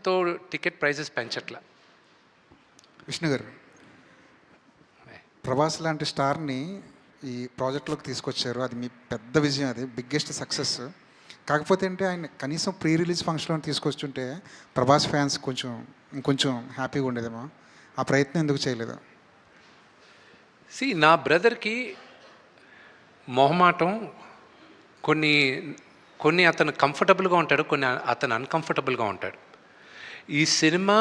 డబ్బులతో ticket prices పెంచట్లా. Vishnu గారు, ప్రభాస్ లాంటి స్టార్ని ఈ ప్రాజెక్ట్లోకి తీసుకొచ్చారు. అది మీ పెద్ద విజయం, అది బిగ్గెస్ట్ సక్సెస్. కాకపోతే అంటే ఆయన కనీసం ప్రీ రిలీజ్ ఫంక్షన్లో తీసుకొచ్చుంటే ప్రభాస్ ఫ్యాన్స్ ఇంకొంచెం హ్యాపీగా ఉండేదేమో. ఆ ప్రయత్నం ఎందుకు చేయలేదు? నా బ్రదర్కి మొహమాటం, కొన్ని అతను కంఫర్టబుల్గా ఉంటాడు, కొన్ని అతను అన్కంఫర్టబుల్గా ఉంటాడు. ఈ సినిమా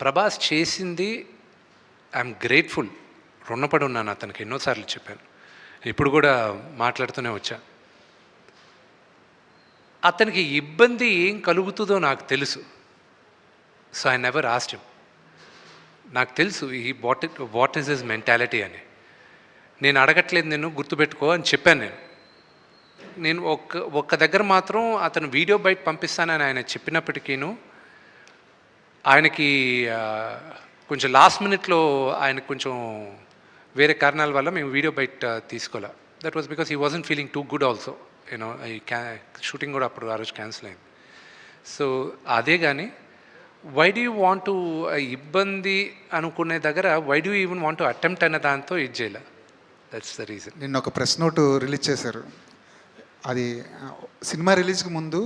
ప్రభాస్ చేసింది ఐఎమ్ గ్రేట్ఫుల్, రుణపడి ఉన్నాను అతనికి. ఎన్నోసార్లు చెప్పాను, ఇప్పుడు కూడా మాట్లాడుతూనే వచ్చా. అతనికి ఇబ్బంది ఏం కలుగుతుందో నాకు తెలుసు. So I never asked him. నాకు తెలుసు వాట్ ఈస్ హిస్ మెంటాలిటీ అని. నేను అడగట్లేదు, నేను గుర్తుపెట్టుకో అని చెప్పాను. నేను ఒక్క దగ్గర మాత్రం అతను వీడియో బయట పంపిస్తానని ఆయన చెప్పినప్పటికీను ఆయనకి కొంచెం లాస్ట్ మినిట్లో ఆయనకు కొంచెం వేరే కారణాల వల్ల మేము వీడియో బయట తీసుకోలే. That was because he wasn't feeling too good also. You know ఈ షూటింగ్ కూడా అప్పుడు ఆ రోజు క్యాన్సిల్ అయింది. సో అదే కానీ why do you want to ఇబ్బంది అనుకునే దగ్గర why do even want to attempt అనే దాంతో ఇది చేయలే. That's the reason. నిన్న ఒక ప్రెస్ నోట్ రిలీజ్ చేశారు. అది సినిమా రిలీజ్కి ముందు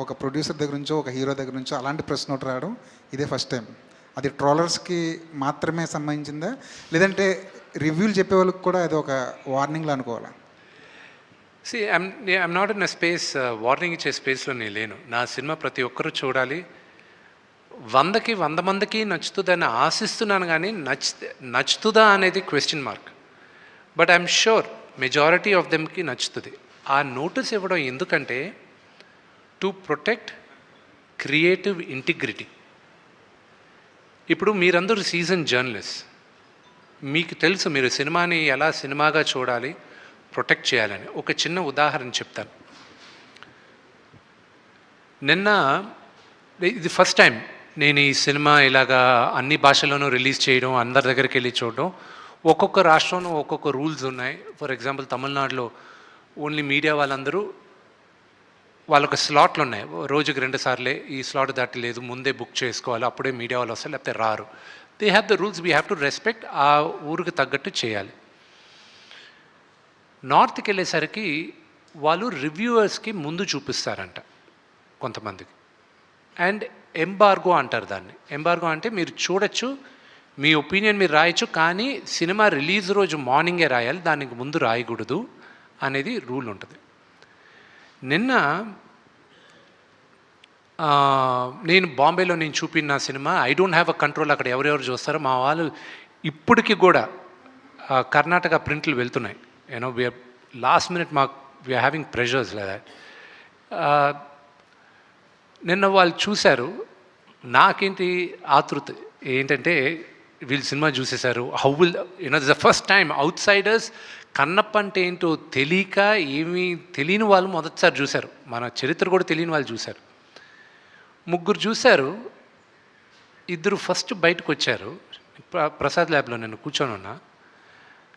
ఒక ప్రొడ్యూసర్ దగ్గర నుంచో ఒక హీరో దగ్గర నుంచో అలాంటి ప్రెస్ నోట్ రావడం ఇదే ఫస్ట్ టైం. అది ట్రోలర్స్కి మాత్రమే సంబంధించిందా, లేదంటే రివ్యూలు చెప్పే వాళ్ళకి కూడా అది ఒక వార్నింగ్లో అనుకోవాలా? I'm not in a space, warning ఇచ్చే స్పేస్లో నేను లేను. నా సినిమా ప్రతి ఒక్కరూ చూడాలి, 100కి 100 మందికి నచ్చుతుందని ఆశిస్తున్నాను. కానీ నచ్చుతుందా అనేది question mark. But I'm sure majority of దెమ్కి నచ్చుతుంది. ఆ నోటీస్ ఇవ్వడం ఎందుకంటే టు ప్రొటెక్ట్ క్రియేటివ్ ఇంటిగ్రిటీ. ఇప్పుడు మీరందరూ సీజన్ జర్నలిస్ట్, మీకు తెలుసు మీరు సినిమాని ఎలా సినిమాగా చూడాలి, ప్రొటెక్ట్ చేయాలని. ఒక చిన్న ఉదాహరణ చెప్తాను. నిన్న ఇది ఫస్ట్ టైం నేను ఈ సినిమా ఇలాగా అన్ని భాషల్లోనూ రిలీజ్ చేయడం, అందరి దగ్గరికి వెళ్ళి చూడడం. ఒక్కొక్క రాష్ట్రంలో ఒక్కొక్క రూల్స్ ఉన్నాయి. ఫర్ ఎగ్జాంపుల్ తమిళనాడులో ఓన్లీ మీడియా వాళ్ళందరూ వాళ్ళొక స్లాట్లు ఉన్నాయి, రోజుకి 2 సార్లే, ఈ స్లాట్ దాటి లేదు, ముందే బుక్ చేసుకోవాలి, అప్పుడే మీడియా వాళ్ళు వస్తారు, లేకపోతే రారు. They have the rules, we have to respect. ఆ ఊరికి తగ్గట్టు చేయాలి. నార్త్కి వెళ్ళేసరికి వాళ్ళు రివ్యూవర్స్కి ముందు చూపిస్తారంట కొంతమందికి, అండ్ ఎంబార్గో అంటారు దాన్ని. ఎంబార్గో అంటే మీరు చూడొచ్చు, మీ ఒపీనియన్ మీరు రాయొచ్చు, కానీ సినిమా రిలీజ్ రోజు మార్నింగే రాయాలి, దానికి ముందు రాయకూడదు అనేది రూల్ ఉంటుంది. నిన్న నేను బాంబేలో నేను చూపిన cinema I don't have a control, అక్కడ ఎవరెవరు చూస్తారో మా వాళ్ళు ఇప్పటికీ కూడా కర్ణాటక ప్రింట్లు వెళ్తున్నాయి. You know we are last minute we are having pressures లేదా. నిన్న వాళ్ళు చూశారు. నాకేంటి ఆతృత ఏంటంటే వీళ్ళు సినిమా చూసేశారు, how will you know this the first time outsiders Kannappa అంటే ఏంటో తెలియక ఏమీ తెలియని వాళ్ళు మొదటిసారి చూశారు. మన చరిత్ర కూడా తెలియని వాళ్ళు చూశారు. 3 చూశారు, 2 ఫస్ట్ బయటకు వచ్చారు. ప్రసాద్ ల్యాబ్లో నేను కూర్చొని ఉన్నా.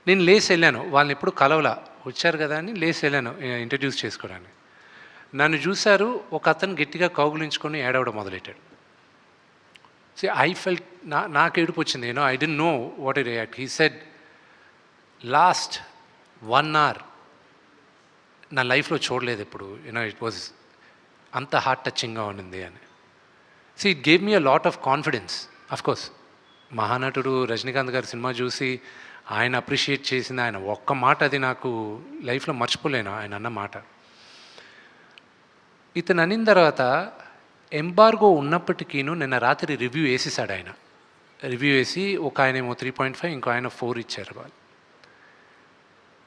నేను లేచి వెళ్ళాను, వాళ్ళని ఎప్పుడు కలవలా, వచ్చారు కదా అని లేచి వెళ్ళాను ఇంట్రడ్యూస్ చేసుకోవడానికి. నన్ను చూశారు, ఒక అతను గట్టిగా కౌగులించుకొని ఏడవడం మొదలెట్టాడు. ఐ ఫెల్ట్, నాకు ఏడుపు వచ్చింది. I don't know what to react. He said, last 1 hour నా లైఫ్లో చూడలేదు ఎప్పుడు, ఇట్ వాజ్ అంత హార్ట్ టచింగ్గా ఉండింది అని. It gave me a lot of confidence. Of course మహానటుడు రజనీకాంత్ గారి సినిమా చూసి ఆయన అప్రిషియేట్ చేసింది, ఆయన ఒక్క మాట, అది నాకు లైఫ్లో మర్చిపోలేను ఆయన అన్న మాట. ఇతను అనిన తర్వాత ఎంబార్గో ఉన్నప్పటికీను నిన్న రాత్రి రివ్యూ వేసేసాడు ఆయన. రివ్యూ వేసి ఒక ఆయన ఏమో 3.5, ఇంకో ఆయన 4 ఇచ్చారు వాళ్ళు.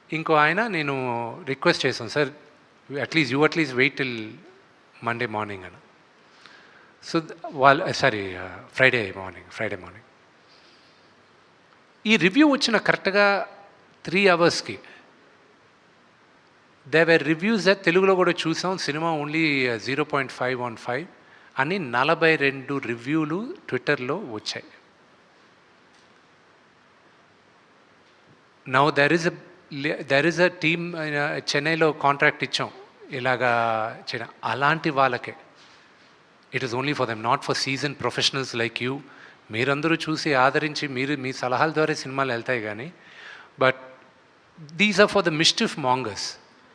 ఇంకో ఆయన నేను రిక్వెస్ట్ చేశాను, sir at least wait till Monday morning అని. సో వాళ్ళు ఫ్రైడే మార్నింగ్. ఈ రివ్యూ వచ్చిన కరెక్ట్గా 3 hours దే వర్ రివ్యూస్. తెలుగులో కూడా చూసాం, సినిమా ఓన్లీ 0.5 on 5 అని 42 రివ్యూలు ట్విట్టర్లో వచ్చాయి. Now there is a team, చెన్నైలో కాంట్రాక్ట్ ఇచ్చాం ఇలాగా చేయడం. అలాంటి వాళ్ళకే it is only for them, not for season professionals like you. మీరందరూ చూసి ఆదరించి మీరు మీ సలహాల ద్వారా సినిమాలు వెళ్తాయి కానీ, but these are for the mischief mongers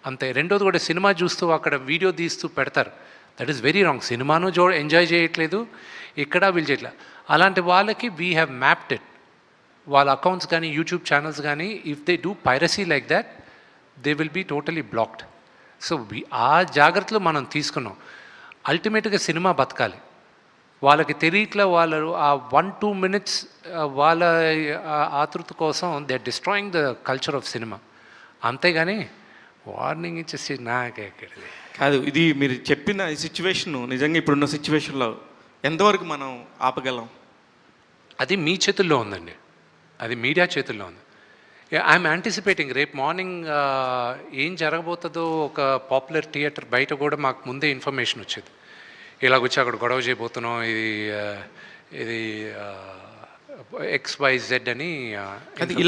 అంతే. రెండోది కూడా సినిమా చూస్తూ అక్కడ వీడియో తీస్తూ పెడతారు, దట్ ఈస్ వెరీ రాంగ్. సినిమాను ఎంజాయ్ చేయట్లేదు, ఇక్కడ వీళ్ళు చేయట్లేదు. అలాంటి వాళ్ళకి వీ హ్యావ్ మ్యాప్డ్ ఇట్. వాళ్ళ అకౌంట్స్ కానీ యూట్యూబ్ ఛానల్స్ కానీ if they do piracy like that they will be totally blocked. So ఆ జాగ్రత్తలు మనం తీసుకున్నాం. అల్టిమేట్గా సినిమా బతకాలి. వాళ్ళకి తెలియట్లా, వాళ్ళు ఆ 1-2 minutes వాళ్ళ ఆతృత కోసం they are destroying the culture of cinema. అంతేగాని వార్నింగ్ ఇచ్చేసి నాకెక్కడిది కాదు. ఇది మీరు చెప్పిన ఈ సిచ్యువేషన్ నిజంగా ఇప్పుడున్న సిచ్యువేషన్లో ఎంతవరకు మనం ఆపగలం? అది మీ చేతుల్లో ఉందండి, అది మీడియా చేతుల్లో ఉంది. ఐఎమ్ యాంటిసిపేటింగ్ రేపు మార్నింగ్ ఏం జరగబోతుందో. ఒక పాపులర్ థియేటర్ బయట కూడా మాకు ముందే ఇన్ఫర్మేషన్ వచ్చేది, ఇలాగొచ్చి అక్కడ గొడవ చేయబోతున్నాం, ఇది XYZ అని. ఇలా